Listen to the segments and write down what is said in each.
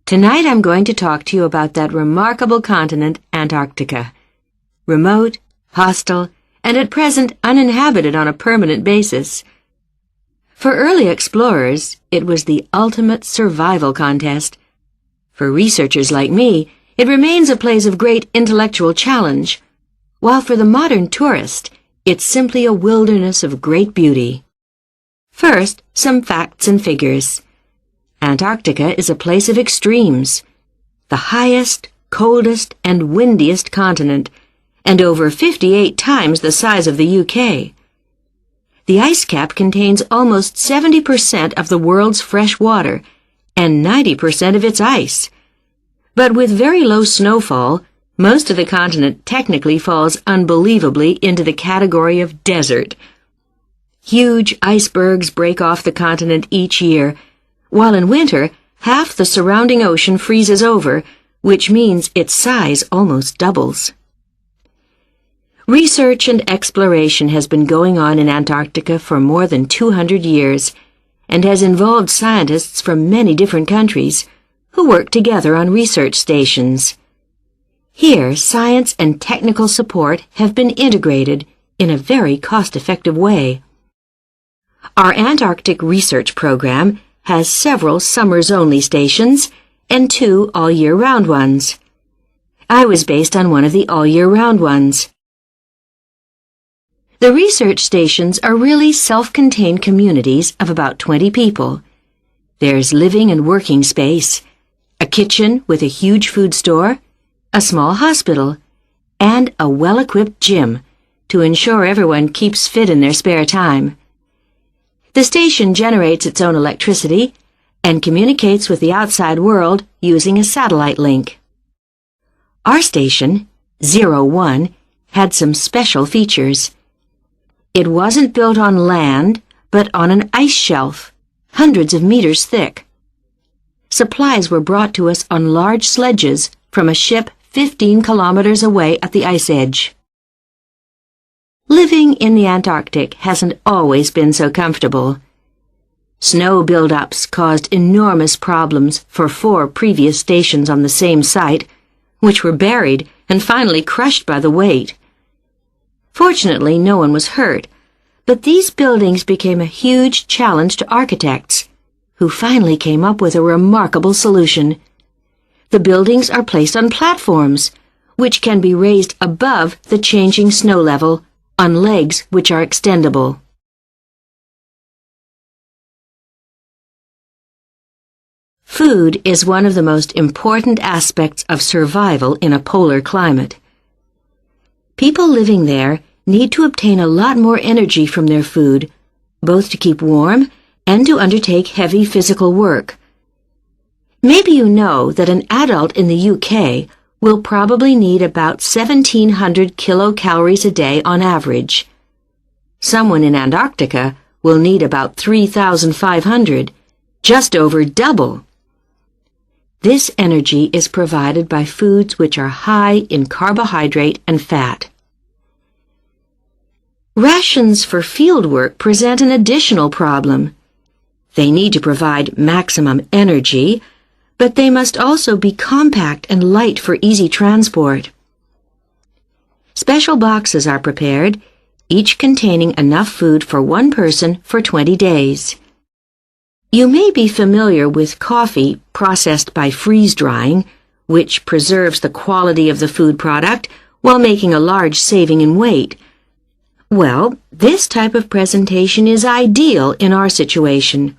Tonight I'm going to talk to you about that remarkable continent, Antarctica. Remote, hostile, and at present uninhabited on a permanent basis. For early explorers, it was the ultimate survival contest. For researchers like me, it remains a place of great intellectual challenge, while for the modern tourist, it's simply a wilderness of great beauty. First, some facts and figures. Antarctica is a place of extremes, the highest, coldest, and windiest continent, and over 58 times the size of the UK. The ice cap contains almost 70% of the world's fresh water and 90% of its ice. But with very low snowfall, most of the continent technically falls unbelievably into the category of desert. Huge icebergs break off the continent each year, while in winter, half the surrounding ocean freezes over, which means its size almost doubles. Research and exploration has been going on in Antarctica for more than 200 years and has involved scientists from many different countries who work together on research stations. Here, science and technical support have been integrated in a very cost-effective way. Our Antarctic research program has several summers-only stations and 2 all-year-round ones. I was based on one of the all-year-round ones. The research stations are really self-contained communities of about 20 people. There's living and working space, a kitchen with a huge food store, a small hospital, and a well-equipped gym to ensure everyone keeps fit in their spare time. The station generates its own electricity and communicates with the outside world using a satellite link. Our station, 01, had some special features. It wasn't built on land, but on an ice shelf, hundreds of meters thick. Supplies were brought to us on large sledges from a ship 15 kilometers away at the ice edge. Living in the Antarctic hasn't always been so comfortable. Snow buildups caused enormous problems for 4 previous stations on the same site, which were buried and finally crushed by the weight. Fortunately, no one was hurt, but these buildings became a huge challenge to architects, who finally came up with a remarkable solution. The buildings are placed on platforms, which can be raised above the changing snow level on legs which are extendable. Food is one of the most important aspects of survival in a polar climate. People living there need to obtain a lot more energy from their food, both to keep warm and to undertake heavy physical work. Maybe you know that an adult in the UK will probably need about 1,700 kilocalories a day on average. Someone in Antarctica will need about 3,500, just over double. This energy is provided by foods which are high in carbohydrate and fat. Rations for field work present an additional problem. They need to provide maximum energy, but they must also be compact and light for easy transport. Special boxes are prepared, each containing enough food for one person for 20 days. You may be familiar with coffee processed by freeze-drying, which preserves the quality of the food product while making a large saving in weight. Well, this type of presentation is ideal in our situation.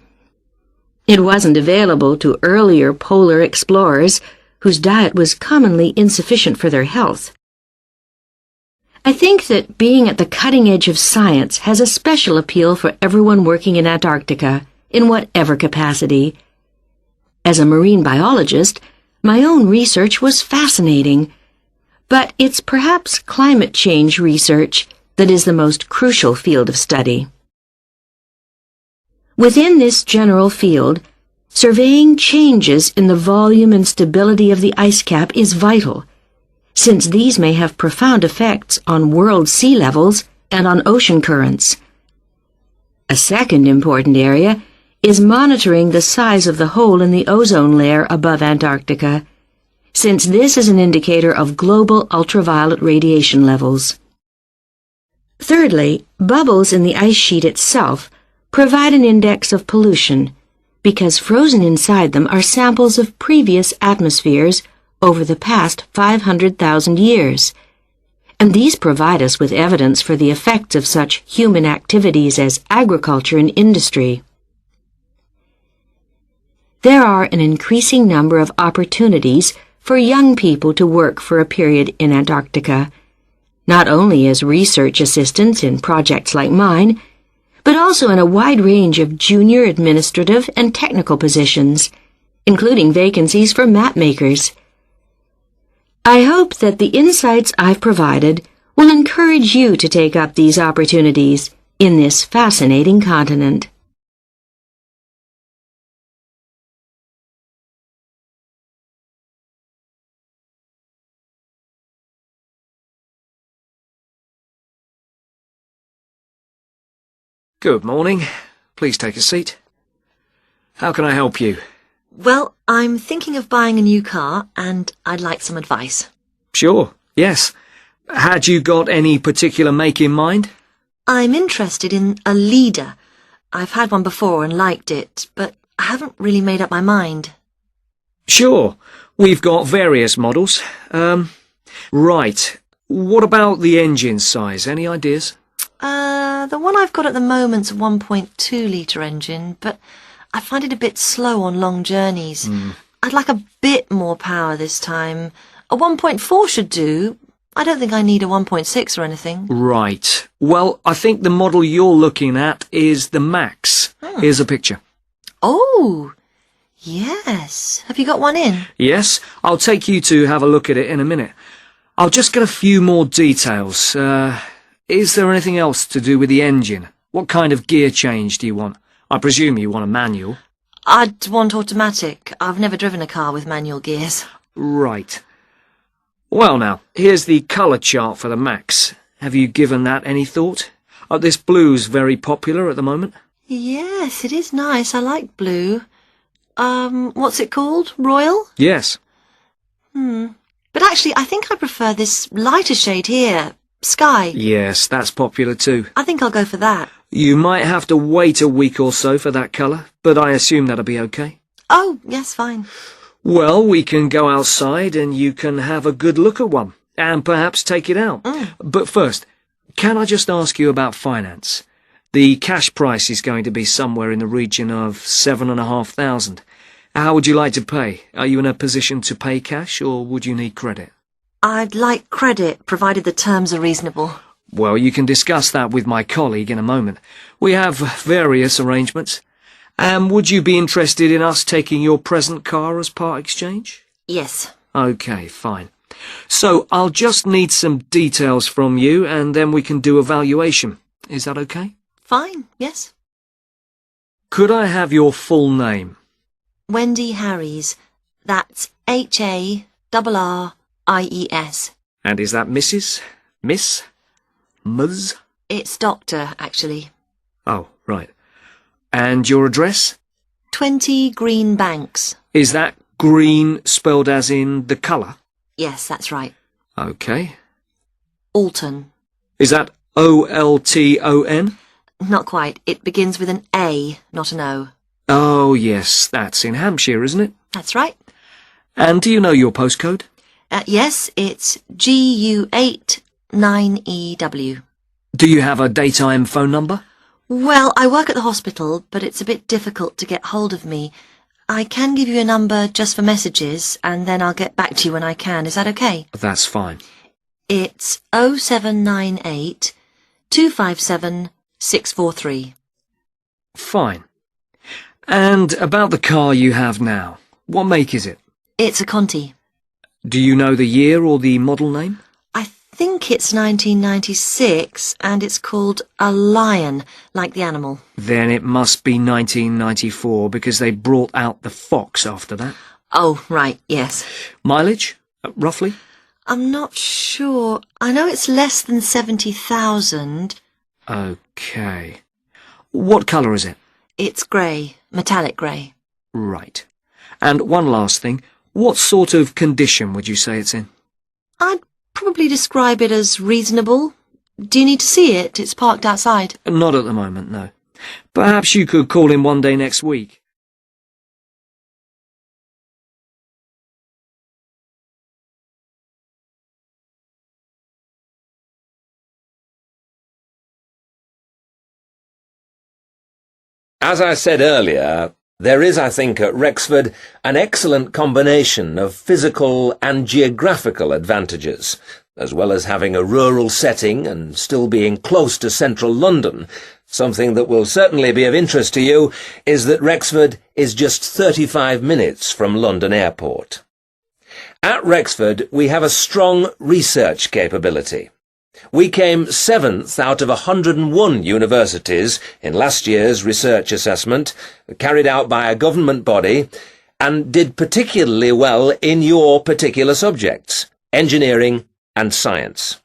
It wasn't available to earlier polar explorers whose diet was commonly insufficient for their health. I think that being at the cutting edge of science has a special appeal for everyone working in Antarctica, in whatever capacity. As a marine biologist, my own research was fascinating, but it's perhaps climate change research that is the most crucial field of study. Within this general field, surveying changes in the volume and stability of the ice cap is vital, since these may have profound effects on world sea levels and on ocean currents. A second important area is monitoring the size of the hole in the ozone layer above Antarctica, since this is an indicator of global ultraviolet radiation levels. Thirdly, bubbles in the ice sheet itself provide an index of pollution, because frozen inside them are samples of previous atmospheres over the past 500,000 years, and these provide us with evidence for the effects of such human activities as agriculture and industry. There are an increasing number of opportunities for young people to work for a period in Antarctica, not only as research assistants in projects like mine, but also in a wide range of junior administrative and technical positions, including vacancies for map makers. I hope that the insights I've provided will encourage you to take up these opportunities in this fascinating continent. Good morning. Please take a seat. How can I help you? Well, I'm thinking of buying a new car, and I'd like some advice. Sure, yes. Had you got any particular make in mind? I'm interested in a leader. I've had one before and liked it, but I haven't really made up my mind. Sure. We've got various models. Right. What about the engine size? Any ideas? The one I've got at the moment's a 1.2-litre engine, but I find it a bit slow on long journeys. I'd like a bit more power this time. A 1.4 should do. I don't think I need a 1.6 or anything. Right. Well, I think the model you're looking at is the Max. Here's a picture. Oh, yes. Have you got one in? Yes, I'll take you to have a look at it in a minute. I'll just get a few more details. Is there anything else to do with the engine? What kind of gear change do you want? I presume you want a manual. I'd want automatic. I've never driven a car with manual gears. Right. Well now, here's the colour chart for the Max. Have you given that any thought? This blue's very popular at the moment. Yes, it is nice. I like blue. What's it called? Royal? Yes. But actually, I think I prefer this lighter shade here. Sky. Yes, that's popular too. I think I'll go for that. You might have to wait a week or so for that colour, but I assume that'll be okay. Oh, yes, fine. Well, we can go outside and you can have a good look at one, and perhaps take it out. But first, can I just ask you about finance? The cash price is going to be somewhere in the region of 7,500. How would you like to pay? Are you in a position to pay cash, or would you need credit? I'd like credit, provided the terms are reasonable. Well, you can discuss that with my colleague in a moment. We have various arrangements. And would you be interested in us taking your present car as part exchange? Yes. Okay, fine. So I'll just need some details from you, and then we can do a valuation. Is that okay? Fine, yes. Could I have your full name? Wendy Harries. That's HARRIES. And is that Mrs., Miss, Ms? It's Doctor, actually. Oh, right. And your address? 20 Green Banks. Is that green spelled as in the colour? Yes, that's right. Okay. Alton. Is that Olton? Not quite. It begins with an A, not an O. Oh, yes, that's in Hampshire, isn't it? That's right. And do you know your postcode? Yes, it's GU8 9EW. Do you have a daytime phone number? Well, I work at the hospital, but it's a bit difficult to get hold of me. I can give you a number just for messages, and then I'll get back to you when I can. Is that okay? That's fine. It's 0798 257 643. Fine. And about the car you have now, what make is it? It's a Conti. Do you know the year or the model name? I think it's 1996, and it's called a Lion, like the animal. Then it must be 1994, because they brought out the Fox after that. Oh, right, yes. Mileage, roughly? I'm not sure. I know it's less than 70,000. Okay. What colour is it? It's grey. metallic grey. Right. And one last thing, what sort of condition would you say it's in? I'd probably describe it as reasonable. Do you need to see it? It's parked outside. Not at the moment, no. Perhaps you could call in one day next week. As I said earlier, there is, I think, at Rexford an excellent combination of physical and geographical advantages, as well as having a rural setting and still being close to central London. Something that will certainly be of interest to you is that Rexford is just 35 minutes from London Airport. At Rexford, we have a strong research capability. We came 7th out of 101 universities in last year's research assessment, carried out by a government body, and did particularly well in your particular subjects, engineering and science.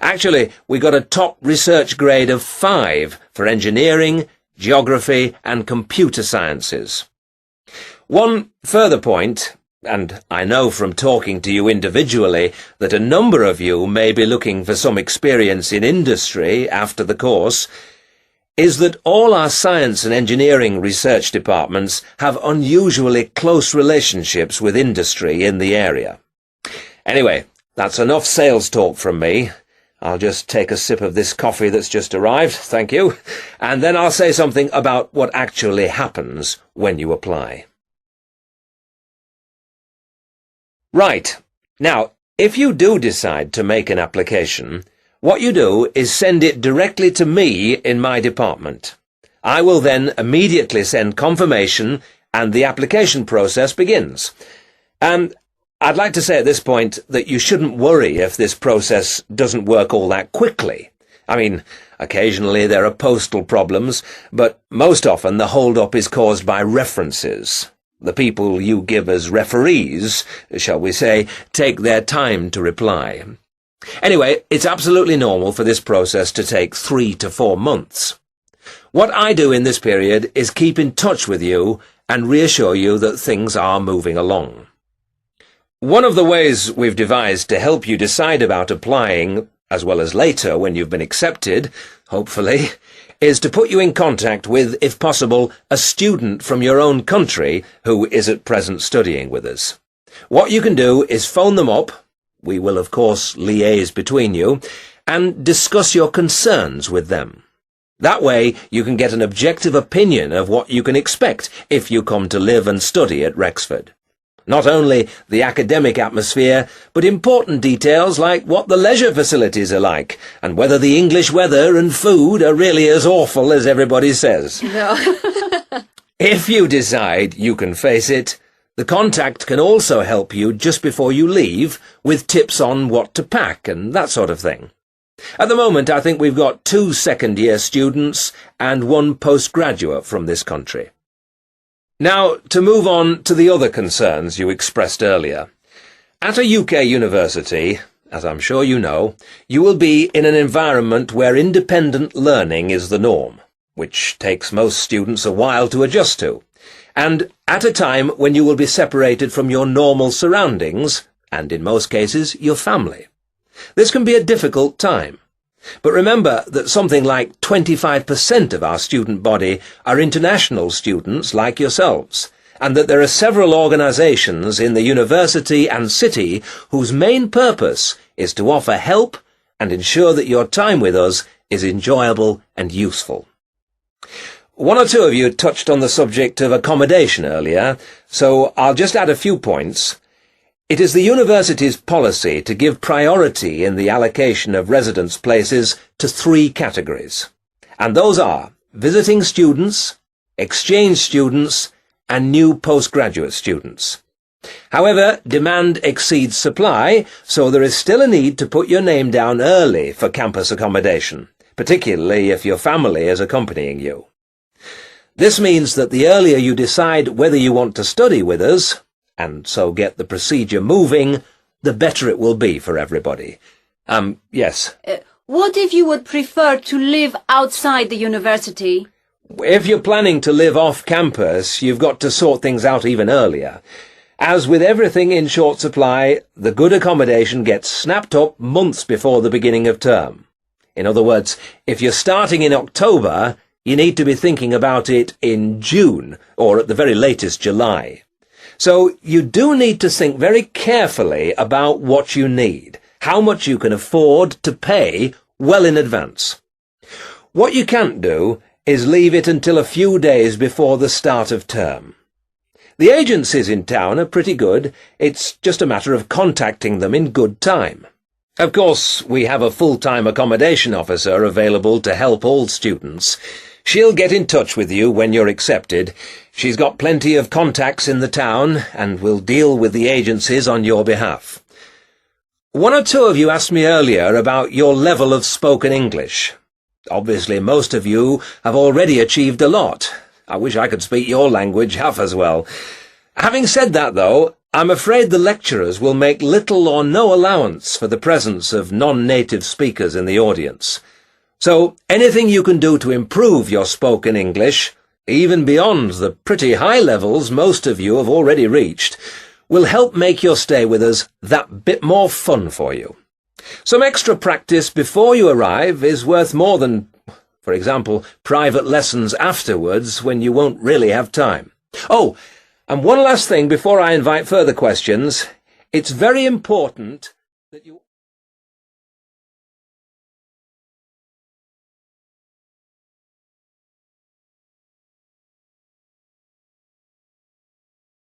Actually, we got a top research grade of 5 for engineering, geography and computer sciences. One further point, and I know from talking to you individually that a number of you may be looking for some experience in industry after the course, is that all our science and engineering research departments have unusually close relationships with industry in the area. Anyway, that's enough sales talk from me. I'll just take a sip of this coffee that's just arrived, thank you, and then I'll say something about what actually happens when you apply. Right. Now, if you do decide to make an application, what you do is send it directly to me in my department. I will then immediately send confirmation and the application process begins. And I'd like to say at this point that you shouldn't worry if this process doesn't work all that quickly. I mean, occasionally there are postal problems, but most often the hold-up is caused by references. The people you give as referees, shall we say, take their time to reply. Anyway, it's absolutely normal for this process to take 3 to 4 months. What I do in this period is keep in touch with you and reassure you that things are moving along. One of the ways we've devised to help you decide about applying, as well as later when you've been accepted, hopefully, is to put you in contact with, if possible, a student from your own country who is at present studying with us. What you can do is phone them up, we will of course liaise between you, and discuss your concerns with them. That way you can get an objective opinion of what you can expect if you come to live and study at Rexford. Not only the academic atmosphere, but important details like what the leisure facilities are like, and whether the English weather and food are really as awful as everybody says. No. If you decide you can face it, the contact can also help you just before you leave with tips on what to pack and that sort of thing. At the moment, I think we've got 2 second-year students and 1 postgraduate from this country. Now, to move on to the other concerns you expressed earlier. At a UK university, as I'm sure you know, you will be in an environment where independent learning is the norm, which takes most students a while to adjust to, and at a time when you will be separated from your normal surroundings, and in most cases, your family. This can be a difficult time. But remember that something like 25% of our student body are international students like yourselves, and that there are several organisations in the university and city whose main purpose is to offer help and ensure that your time with us is enjoyable and useful. 1 or 2 of you touched on the subject of accommodation earlier, so I'll just add a few points. It is the university's policy to give priority in the allocation of residence places to 3 categories, and those are visiting students, exchange students, and new postgraduate students. However, demand exceeds supply, so there is still a need to put your name down early for campus accommodation, particularly if your family is accompanying you. This means that the earlier you decide whether you want to study with us, and so get the procedure moving, the better it will be for everybody. Yes? What if you would prefer to live outside the university? If you're planning to live off campus, you've got to sort things out even earlier. As with everything in short supply, the good accommodation gets snapped up months before the beginning of term. In other words, if you're starting in October, you need to be thinking about it in June, or at the very latest July. So you do need to think very carefully about what you need, how much you can afford to pay well in advance. What you can't do is leave it until a few days before the start of term. The agencies in town are pretty good. It's just a matter of contacting them in good time. Of course, we have a full-time accommodation officer available to help all students. She'll get in touch with you when you're accepted. She's got plenty of contacts in the town and will deal with the agencies on your behalf. One or two of you asked me earlier about your level of spoken English. Obviously, most of you have already achieved a lot. I wish I could speak your language half as well. Having said that, though, I'm afraid the lecturers will make little or no allowance for the presence of non-native speakers in the audience. So anything you can do to improve your spoken English, even beyond the pretty high levels most of you have already reached, will help make your stay with us that bit more fun for you. Some extra practice before you arrive is worth more than, for example, private lessons afterwards when you won't really have time. Oh, and one last thing before I invite further questions. It's very important that you